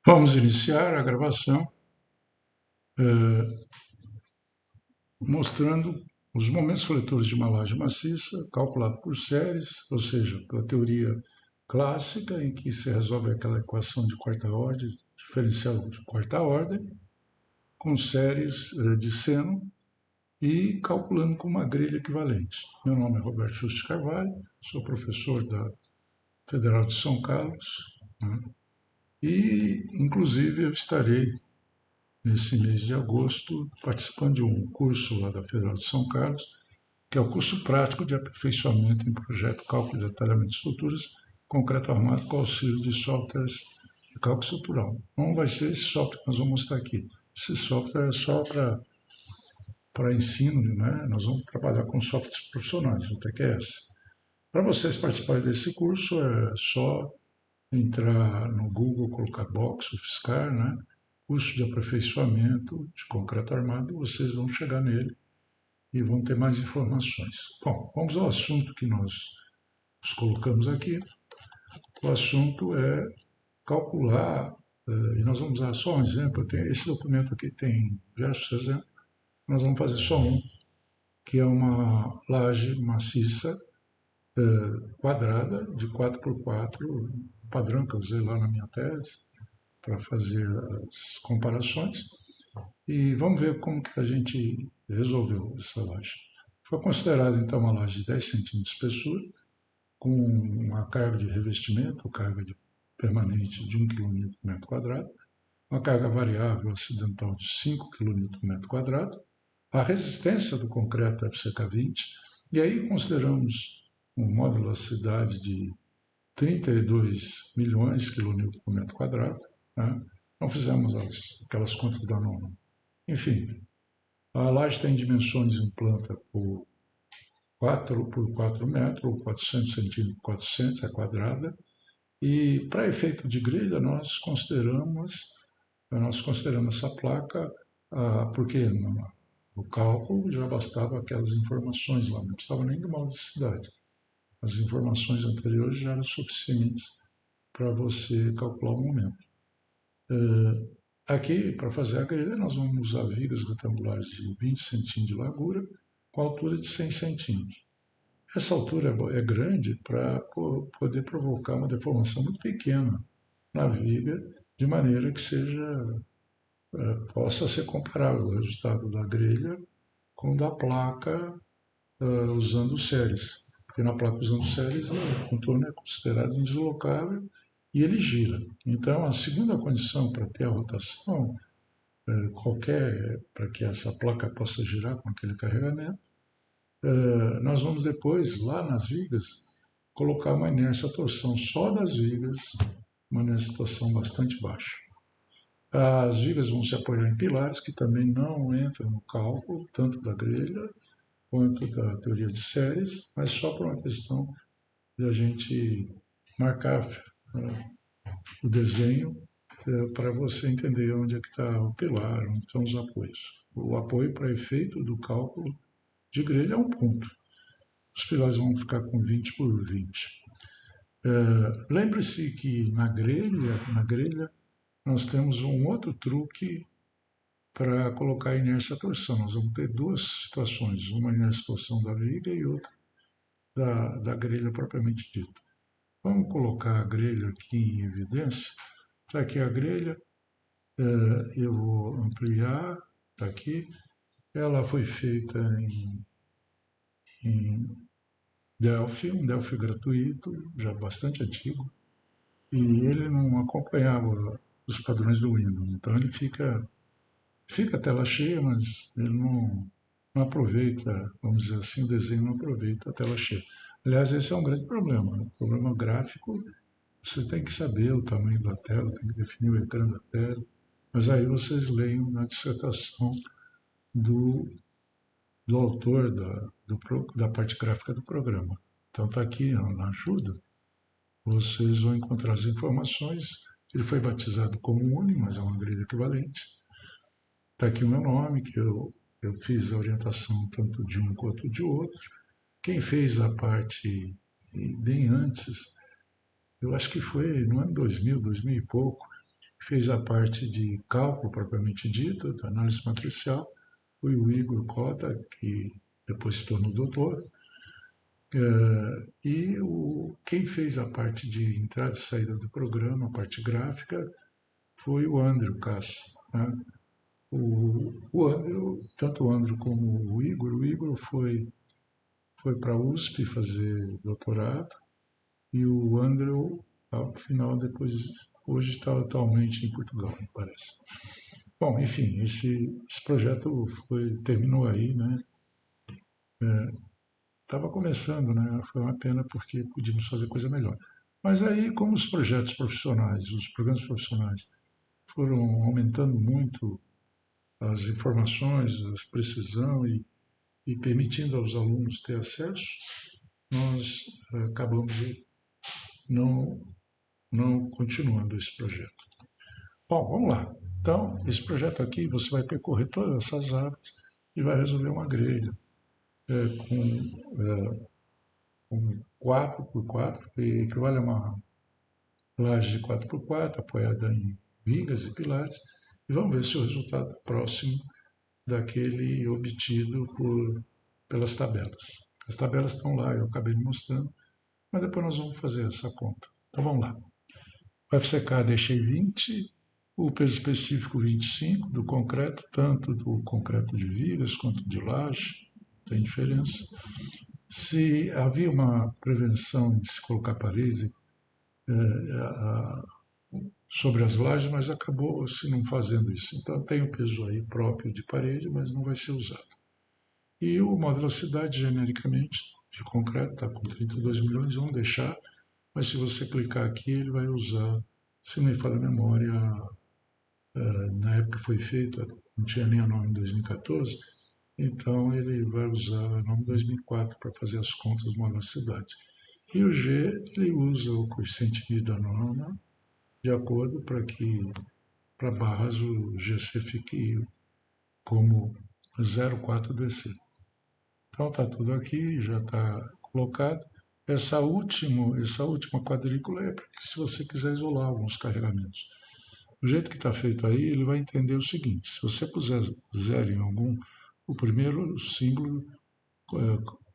Vamos iniciar a gravação mostrando os momentos coletores de uma laje maciça, calculado por séries, ou seja, pela teoria clássica, em que se resolve aquela equação de quarta ordem, diferencial de quarta ordem, com séries de seno e calculando com uma grelha equivalente. Meu nome é Roberto Justo Carvalho, sou professor da Federal de São Carlos, né? E, inclusive, eu estarei nesse mês de agosto, participando de um curso lá da Federal de São Carlos, que é o curso prático de aperfeiçoamento em projeto cálculo e detalhamento de estruturas, concreto armado com auxílio de softwares de cálculo estrutural. Não vai ser esse software que nós vamos mostrar aqui. Esse software é só para ensino, né? Nós vamos trabalhar com softwares profissionais, o TQS. Para vocês participarem desse curso, é só entrar no Google, colocar Box, UFSCar, né? Curso de aperfeiçoamento de concreto armado, vocês vão chegar nele e vão ter mais informações. Bom, vamos ao assunto que nós nos colocamos aqui. O assunto é calcular, e nós vamos usar só um exemplo. Esse documento aqui tem diversos exemplos, nós vamos fazer só um, que é uma laje maciça quadrada de 4 por 4, padrão que eu usei lá na minha tese, para fazer as comparações. E vamos ver como que a gente resolveu essa laje. Foi considerada então uma laje de 10 centímetros de espessura, com uma carga de revestimento, carga permanente de 1 kN por metro quadrado, uma carga variável acidental de 5 kN por metro quadrado, a resistência do concreto FCK20, e aí consideramos um módulo de elasticidade de 32 milhões de kN por metro quadrado, né? Não fizemos aquelas contas da norma. Enfim, a laje tem dimensões em planta por 4 por 4 metros, ou 400 centímetros por 400, é quadrada. E para efeito de grelha, nós consideramos essa placa, porque no cálculo já bastava aquelas informações lá, não precisava nem de uma elasticidade. As informações anteriores já eram suficientes para você calcular o momento. Aqui, para fazer a grelha, nós vamos usar vigas retangulares de 20 centímetros de largura, com altura de 100 centímetros. Essa altura é grande para poder provocar uma deformação muito pequena na viga, de maneira que possa ser comparável o resultado da grelha com o da placa usando séries. Porque na placa usando séries, o contorno é considerado indeslocável e ele gira. Então, a segunda condição para ter a rotação para que essa placa possa girar com aquele carregamento, nós vamos depois, lá nas vigas, colocar uma inércia torção só das vigas, uma inércia torção bastante baixa. As vigas vão se apoiar em pilares que também não entram no cálculo, tanto da grelha quanto da teoria de séries, mas só por uma questão de a gente marcar o desenho para você entender onde é que está o pilar, onde estão os apoios. O apoio para efeito do cálculo de grelha é um ponto. Os pilares vão ficar com 20 por 20. Lembre-se que na grelha, nós temos um outro truque para colocar a inércia torção. Nós vamos ter duas situações, uma inércia torção da viga e outra da grelha propriamente dita. Vamos colocar a grelha aqui em evidência. Está aqui a grelha, eu vou ampliar, está aqui. Ela foi feita em Delphi, um Delphi gratuito, já bastante antigo, e ele não acompanhava os padrões do Windows. Então ele fica a tela cheia, mas ele não aproveita, vamos dizer assim, o desenho não aproveita a tela cheia. Aliás, esse é um grande problema. O problema gráfico, você tem que saber o tamanho da tela, tem que definir o ecrã da tela, mas aí vocês leiam na dissertação do autor da parte gráfica do programa. Então está aqui na ajuda, vocês vão encontrar as informações. Ele foi batizado como Uni, mas é uma grelha equivalente. Está aqui o meu nome, que eu fiz a orientação tanto de um quanto de outro. Quem fez a parte bem antes, eu acho que foi no ano 2000 e pouco, fez a parte de cálculo propriamente dita, da análise matricial, foi o Igor Cota, que depois se tornou doutor. Quem fez a parte de entrada e saída do programa, a parte gráfica, foi o Andrew Cass. Né? O Andrew, tanto o Andrew como o Igor foi para a USP fazer doutorado, e o Andrew, ao final, depois, hoje está atualmente em Portugal, me parece. Bom, enfim, esse projeto terminou aí, né? Estava começando, né? Foi uma pena porque podíamos fazer coisa melhor. Mas aí, como os projetos profissionais, os programas profissionais foram aumentando muito as informações, a precisão e permitindo aos alunos ter acesso, nós acabamos não, não continuando esse projeto. Bom, vamos lá. Então, esse projeto aqui, você vai percorrer todas essas áreas e vai resolver uma grelha com 4x4, que equivale a uma laje de 4x4, apoiada em vigas e pilares, e vamos ver se o resultado é próximo daquele obtido pelas tabelas. As tabelas estão lá, eu acabei mostrando, mas depois nós vamos fazer essa conta. Então vamos lá. O FCK deixei 20, o peso específico 25 do concreto, tanto do concreto de vigas quanto de laje, tem diferença. Se havia uma prevenção de se colocar parede sobre as lajes, mas acabou se não fazendo isso. Então tem o peso aí próprio de parede, mas não vai ser usado. E o módulo da cidade, genericamente, de concreto, está com 32 milhões, vamos deixar, mas se você clicar aqui, ele vai usar, se não me falha a memória, na época que foi feita, não tinha nem a norma em 2014, então ele vai usar a norma 2004 para fazer as contas do módulo da cidade. E o G, ele usa o coeficiente I da norma, de acordo para barras o GC fique como 0,4 do EC. Então está tudo aqui, já está colocado. Essa última quadrícula é para que se você quiser isolar alguns carregamentos. Do jeito que está feito aí, ele vai entender o seguinte: se você puser zero em algum, o primeiro símbolo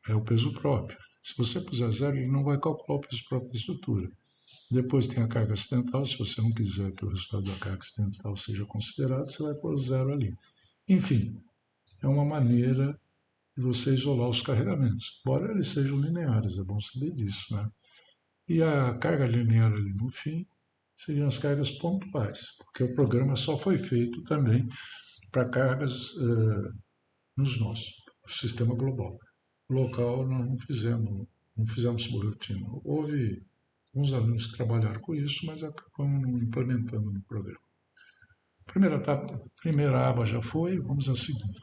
é o peso próprio. Se você puser zero, ele não vai calcular o peso próprio da estrutura. Depois tem a carga acidental, se você não quiser que o resultado da carga acidental seja considerado, você vai pôr zero ali. Enfim, é uma maneira de você isolar os carregamentos, embora eles sejam lineares, é bom saber disso, né? E a carga linear ali no fim seriam as cargas pontuais, porque o programa só foi feito também para cargas nos nós, o sistema global. O local nós não fizemos subrotina. Houve alguns alunos que trabalharam com isso, mas acabamos não implementando no programa. Primeira aba já foi, vamos à segunda.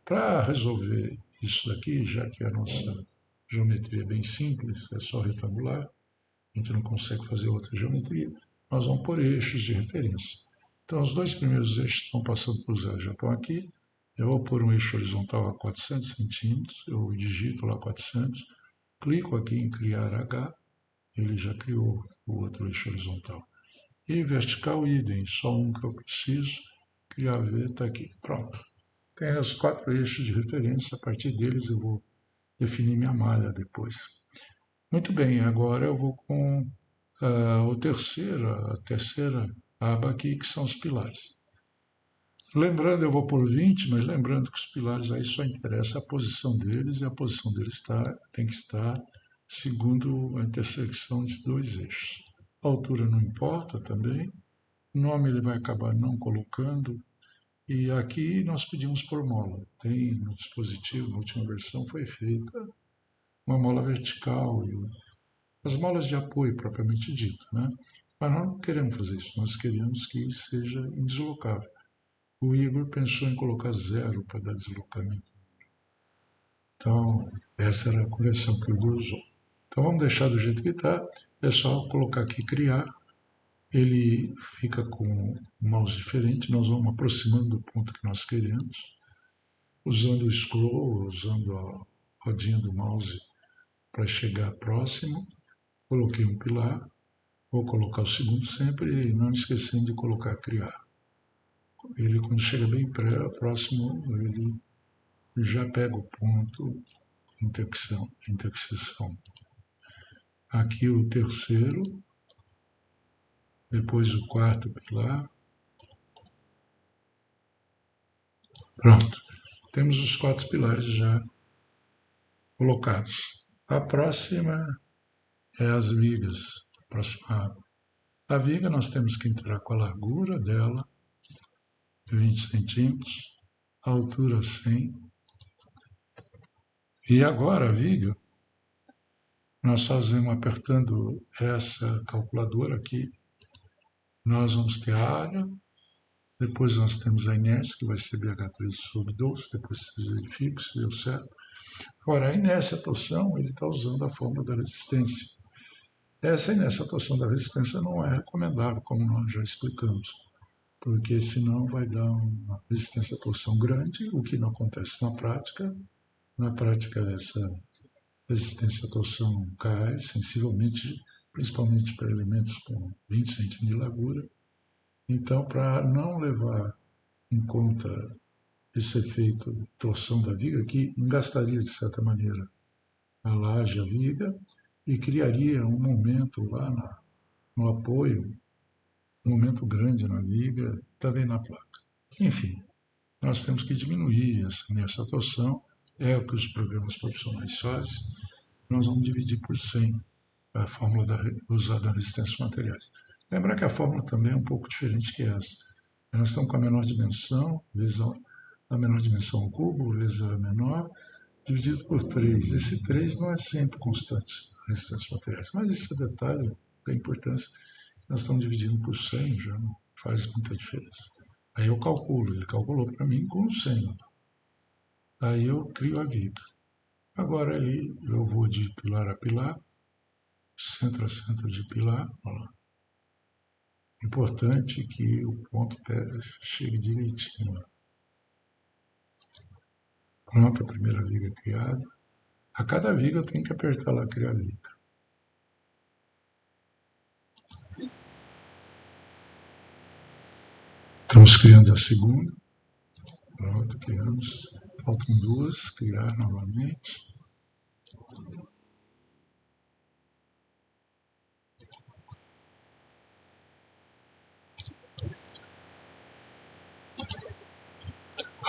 Para resolver isso daqui, já que a nossa geometria é bem simples, é só retangular, a gente não consegue fazer outra geometria, nós vamos por eixos de referência. Então, os dois primeiros eixos estão passando por zero, já estão aqui. Eu vou pôr um eixo horizontal a 400 centímetros, eu digito lá 400, clico aqui em criar H, ele já criou o outro eixo horizontal. E vertical, idem, só um que eu preciso, criar V, está aqui, pronto. Tem os 4 eixos de referência, a partir deles eu vou definir minha malha depois. Muito bem, agora eu vou com a terceira aba aqui, que são os pilares. Lembrando, eu vou por 20, mas lembrando que os pilares aí só interessa a posição deles, e a posição deles tem que estar segundo a intersecção de dois eixos. A altura não importa também, o nome ele vai acabar não colocando, e aqui nós pedimos por mola. Tem no dispositivo, na última versão, foi feita uma mola vertical, e as molas de apoio propriamente dita, né? Mas nós não queremos fazer isso, nós queremos que seja indeslocável. O Igor pensou em colocar zero para dar deslocamento. Então, essa era a correção que o Igor usou. Então, vamos deixar do jeito que está. É só colocar aqui criar. Ele fica com um mouse diferente. Nós vamos aproximando do ponto que nós queremos. Usando o scroll, usando a rodinha do mouse para chegar próximo. Coloquei um pilar. Vou colocar o segundo sempre e não esquecendo de colocar criar. Ele, quando chega bem próximo, ele já pega o ponto interseção. Aqui o terceiro, depois o quarto pilar. Pronto, temos os 4 pilares já colocados. A próxima é as vigas aproximadas. A viga nós temos que entrar com a largura dela, 20 centímetros, a altura 100. E agora a viga, nós fazemos apertando essa calculadora aqui, nós vamos ter a área, depois nós temos a inércia, que vai ser BH3/12, depois se verifica se deu certo. Agora, a inércia à torção, ele está usando a fórmula da resistência. Essa inércia à torção da resistência não é recomendável, como nós já explicamos, porque senão vai dar uma resistência à torção grande, o que não acontece na prática. Na prática, essa resistência à torção cai sensivelmente, principalmente para elementos com 20 centímetros de largura. Então, para não levar em conta esse efeito de torção da viga, que engastaria, de certa maneira, a laje, a viga, e criaria um momento lá no apoio, um momento grande na viga, também na placa. Enfim, nós temos que diminuir essa torção, é o que os programas profissionais fazem. Nós vamos dividir por 100 a fórmula usada na resistência dos materiais. Lembrar que a fórmula também é um pouco diferente que essa. Nós estamos com a menor dimensão, vezes a menor dimensão ao cubo, vezes a menor, dividido por 3. Esse 3 não é sempre constante na resistência dos materiais, mas esse detalhe tem importância. Nós estamos dividindo por 100, já não faz muita diferença. Aí eu calculo, ele calculou para mim com 100. Aí eu crio a viga. Agora ali eu vou de pilar a pilar, centro a centro de pilar. Olha lá. Importante que o ponto chegue direitinho. Pronto, a primeira viga criada. A cada viga eu tenho que apertar lá criar viga. Estamos criando a segunda. Pronto, criamos. Faltam 2, criar novamente.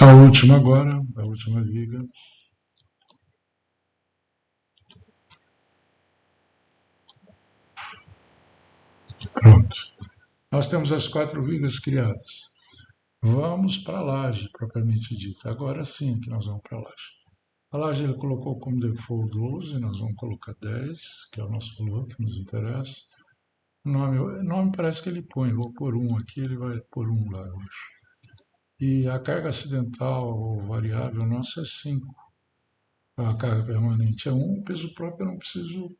A última agora, a última viga. Pronto. Nós temos as 4 vigas criadas. Vamos para a laje, propriamente dita. Agora sim que nós vamos para a laje. A laje ele colocou como default 12, nós vamos colocar 10, que é o nosso valor que nos interessa. O nome parece que ele põe, vou pôr 1 aqui, ele vai pôr 1 lá, eu acho. E a carga acidental ou variável nossa é 5. A carga permanente é 1, o peso próprio eu não preciso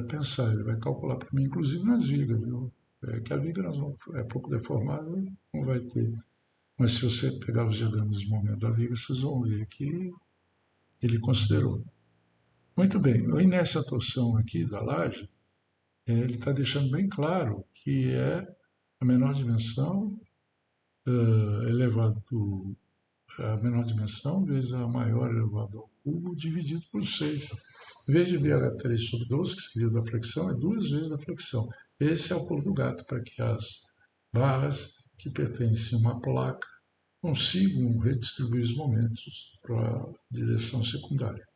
pensar, ele vai calcular para mim, inclusive nas vigas, viu? Que a viga é pouco deformada, não vai ter. Mas se você pegar os diagramas de momento da viga, vocês vão ver que ele considerou. Muito bem, a inércia à torção aqui da laje, ele está deixando bem claro que é a menor dimensão elevado a menor dimensão vezes a maior elevado ao cubo dividido por 6. Em vez de BH3/12, que seria da flexão, é 2 vezes da flexão. Esse é o pulo do gato para que as barras que pertencem a uma placa consigam redistribuir os momentos para a direção secundária.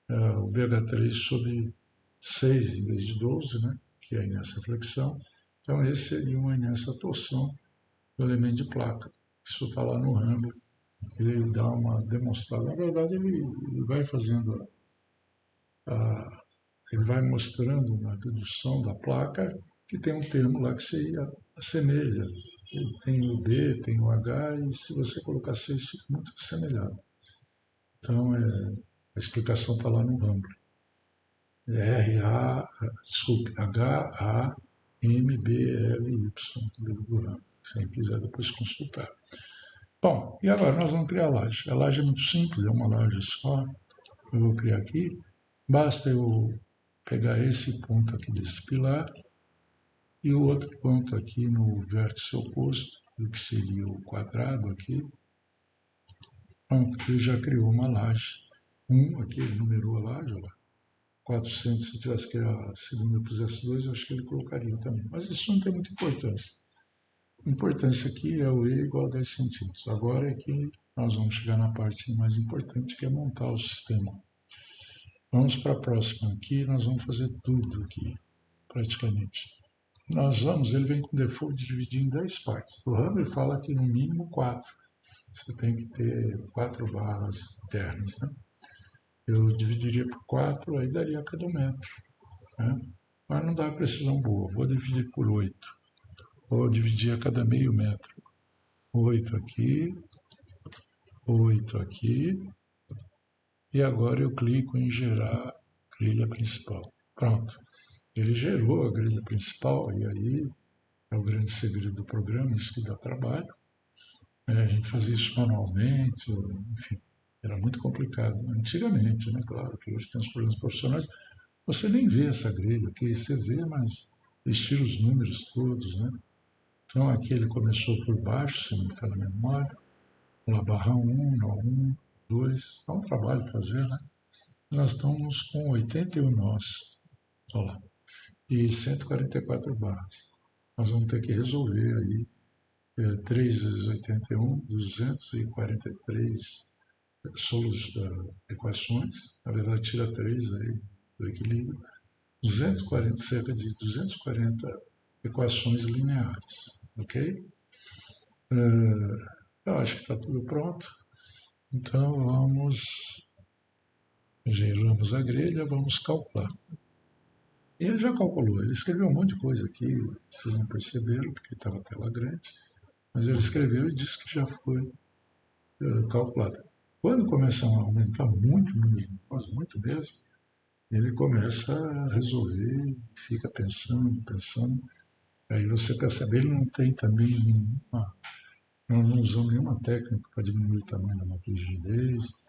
O BH3/6 em vez de 12, né, que é a inércia flexão. Então, esse seria uma inércia torção do elemento de placa. Isso está lá no Rambler. Ele dá uma demonstrada. Na verdade, ele vai fazendo ele vai mostrando na dedução da placa que tem um termo lá que se assemelha. Ele tem o D, tem o H, e se você colocar 6, fica muito assemelhado. Então, a explicação está lá no Rambler. H-A-M-B-L-Y, do Rambler. Se quem quiser depois consultar. Bom, e agora nós vamos criar a laje. A laje é muito simples, é uma laje só. Eu vou criar aqui. Basta eu pegar esse ponto aqui desse pilar, E o outro ponto aqui no vértice oposto, que seria o quadrado aqui, pronto, ele já criou uma laje. Aqui ele numerou a laje, olha lá. 400, se tivesse que a segunda pusesse 2, eu acho que ele colocaria também. Mas isso não tem muita importância. A importância aqui é o E igual a 10 centímetros. Agora é que nós vamos chegar na parte mais importante, que é montar o sistema. Vamos para a próxima aqui, nós vamos fazer tudo aqui, praticamente. Ele vem com default de dividir em 10 partes. O Hammer fala que no mínimo 4. Você tem que ter 4 barras internas, né? Eu dividiria por 4, aí daria cada metro, né? Mas não dá precisão boa. Vou dividir por 8. Vou dividir a cada meio metro. 8 aqui, 8 aqui. E agora eu clico em gerar grelha principal. Pronto. Ele gerou a grelha principal, e aí é o grande segredo do programa, isso que dá trabalho. A gente fazia isso manualmente, enfim, era muito complicado. Antigamente, né? Claro que hoje tem os programas profissionais, você nem vê essa grelha aqui, você vê, mas eles tiram os números todos, né? Então aqui ele começou por baixo, se não me falha a memória, lá barra 1, nó 1, 2, dá um trabalho fazer, né? Nós estamos com 81 nós, olha lá, e 144 barras. Nós vamos ter que resolver aí 3 vezes 81, 243 equações, na verdade tira 3 aí do equilíbrio, 240, cerca de 240 equações lineares, ok? Eu acho que está tudo pronto, então geramos a grelha, vamos calcular. Ele já calculou, ele escreveu um monte de coisa aqui, vocês não perceberam porque estava a tela grande, mas ele escreveu e disse que já foi calculado. Quando começa a aumentar muito o número de nós, muito mesmo, ele começa a resolver, fica pensando, aí você percebe, ele não tem também nenhuma, não usamos nenhuma técnica para diminuir o tamanho da matriz de rigidez,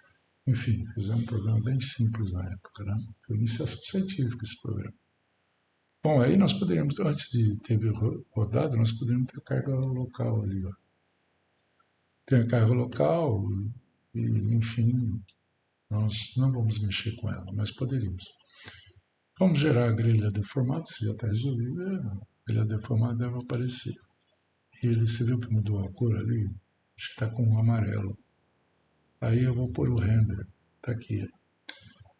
enfim, fizemos um programa bem simples na época, né? Foi iniciação científica esse programa. Bom, aí nós poderíamos, antes de ter rodado, nós poderíamos ter carga local ali, ó. Tem a carga local e, enfim, nós não vamos mexer com ela, mas poderíamos. Vamos gerar a grelha deformada, se já está resolvido, a grelha deformada deve aparecer. E você viu que mudou a cor ali? Acho que está com um amarelo. Aí eu vou pôr o render, está aqui.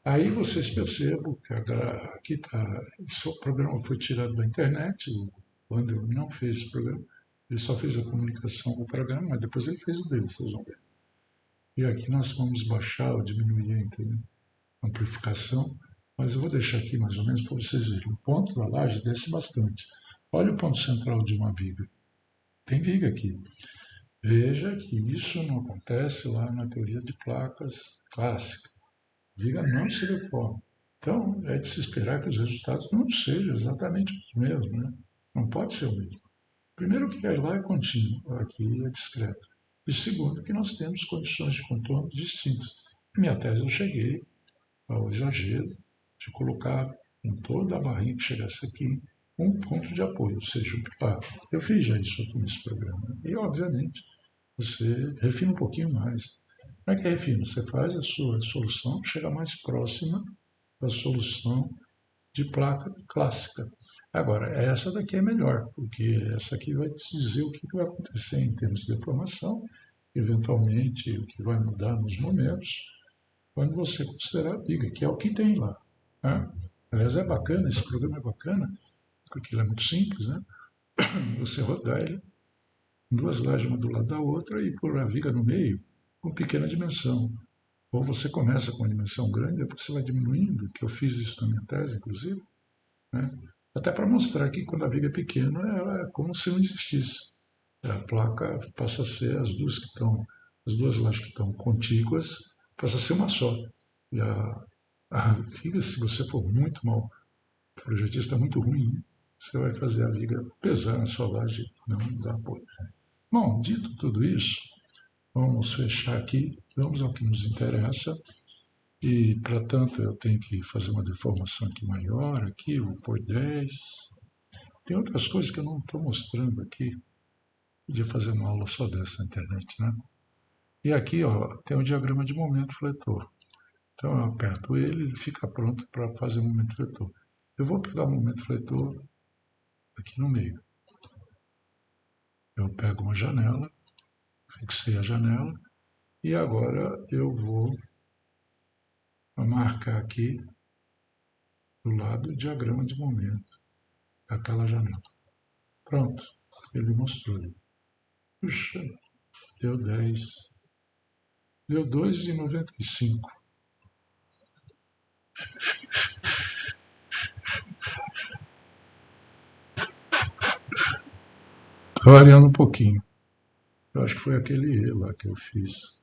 Aí vocês percebam que aqui está, o programa foi tirado da internet, o Andrew não fez esse programa, ele só fez a comunicação com o programa, mas depois ele fez o dele, vocês vão ver. E aqui nós vamos baixar ou diminuir a amplificação, mas eu vou deixar aqui mais ou menos para vocês verem. O ponto da laje desce bastante. Olha o ponto central de uma viga. Tem viga aqui. Veja que isso não acontece lá na teoria de placas clássica. A viga não se deforma. Então, é de se esperar que os resultados não sejam exatamente os mesmos, né? Não pode ser o mesmo. Primeiro que lá é contínuo, aqui é discreto. E segundo que nós temos condições de contorno distintas. Na minha tese eu cheguei ao exagero de colocar em toda a barrinha que chegasse aqui um ponto de apoio, ou seja, um pilar. Eu fiz já isso aqui nesse programa. E, obviamente, você refina um pouquinho mais. Como é que refina? Você faz a sua solução, chega mais próxima da solução de placa clássica. Agora, essa daqui é melhor, porque essa aqui vai te dizer o que vai acontecer em termos de deformação, eventualmente o que vai mudar nos momentos, quando você considerar a viga, que é o que tem lá. Né? Aliás, é bacana, esse programa é bacana, porque ele é muito simples, né? Você rodar ele em duas lajes uma do lado da outra e pôr a viga no meio com pequena dimensão. Ou você começa com uma dimensão grande, depois você vai diminuindo, que eu fiz isso na minha tese, inclusive, né? Até para mostrar que quando a viga é pequena, ela é como se não existisse. A placa passa a ser as duas lajes que estão contíguas, passa a ser uma só. E a viga, se você for muito mal, o projetista muito ruim, você vai fazer a viga pesar na sua laje e não dar apoio. Bom, dito tudo isso, vamos fechar aqui, vamos ao que nos interessa. E, para tanto, eu tenho que fazer uma deformação aqui maior, aqui, vou pôr 10. Tem outras coisas que eu não estou mostrando aqui. Podia fazer uma aula só dessa na internet, né? E aqui, ó, tem o diagrama de momento fletor. Então eu aperto ele fica pronto para fazer o momento fletor. Eu vou pegar o momento fletor aqui no meio. Eu pego uma janela, fixei a janela, e agora eu vou marcar aqui do lado o diagrama de momento daquela janela. Pronto, ele mostrou. Puxa, deu 10. Deu 2,95. Está variando um pouquinho. Eu acho que foi aquele E lá que eu fiz.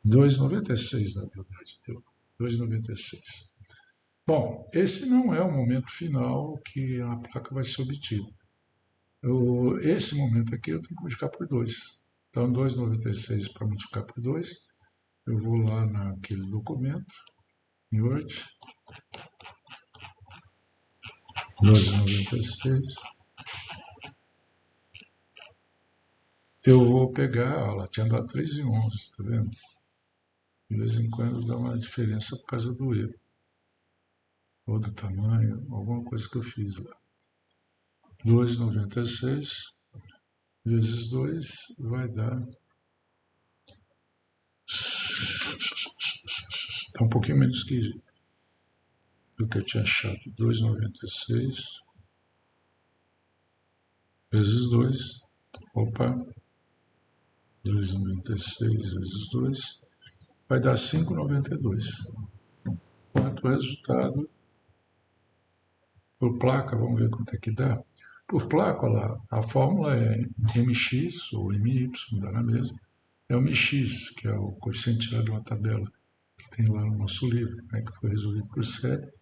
$2,96, na verdade, deu 2,96. Bom, esse não é o momento final que a placa vai ser obtida. Esse momento aqui eu tenho que multiplicar por 2. Então, 2,96 para multiplicar por 2, eu vou lá naquele documento, em Word, 2,96. Eu vou pegar, ó, ela tinha dado 3,11, tá vendo? De vez em quando dá uma diferença por causa do erro. Ou do tamanho, alguma coisa que eu fiz lá. 2,96 vezes 2 vai dar... Está um pouquinho menos que do que eu tinha achado. 2,96 vezes 2. Opa! 2,96 vezes 2 vai dar 5,92. Quanto resultado por placa, vamos ver quanto é que dá. Por placa, lá, a fórmula é mx ou my, dá na mesma. É o mx, que é o coeficiente tirado de uma tabela que tem lá no nosso livro, né, que foi resolvido por série,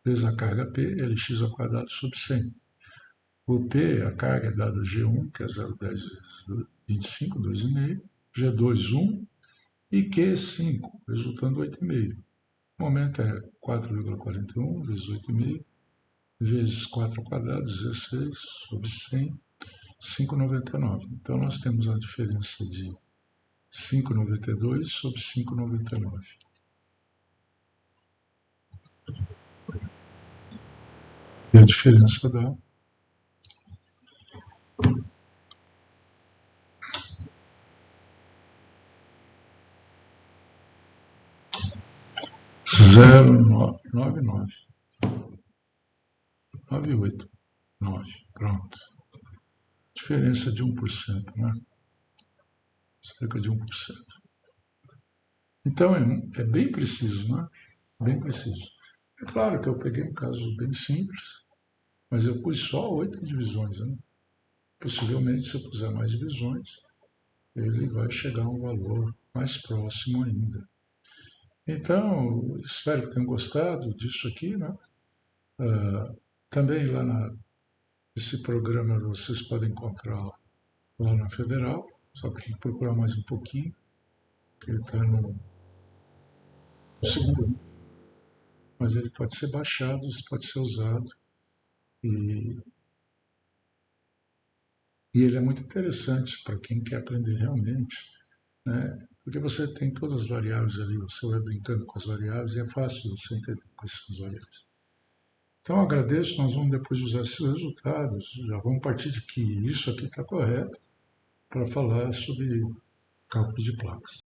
vezes a carga P, Lx ao quadrado sobre 100. O P, a carga é dada G1, que é 0,10 vezes 25, 2,5, G2, 1, e Q, 5, resultando 8,5. O momento é 4,41 vezes 8,5, vezes 4 ao quadrado, 16, sobre 100, 5,99. Então, nós temos a diferença de 5,92 sobre 5,99. E a diferença dá 0,99. 9,89. Pronto. Diferença de 1%, né? Cerca de 1%. Então, é bem preciso, né? Bem preciso. É claro que eu peguei um caso bem simples, mas eu pus só 8 divisões, né? Possivelmente, se eu puser mais divisões, ele vai chegar a um valor mais próximo ainda. Então, espero que tenham gostado disso aqui, né? Também lá nesse programa vocês podem encontrar lá na Federal, só que tem que procurar mais um pouquinho, porque ele está no segundo nível, mas ele pode ser baixado, isso pode ser usado, e ele é muito interessante para quem quer aprender realmente, né? Porque você tem todas as variáveis ali, você vai brincando com as variáveis e é fácil você entender quais são as variáveis. Então, agradeço, nós vamos depois usar esses resultados, já vamos partir de que isso aqui está correto para falar sobre cálculo de placas.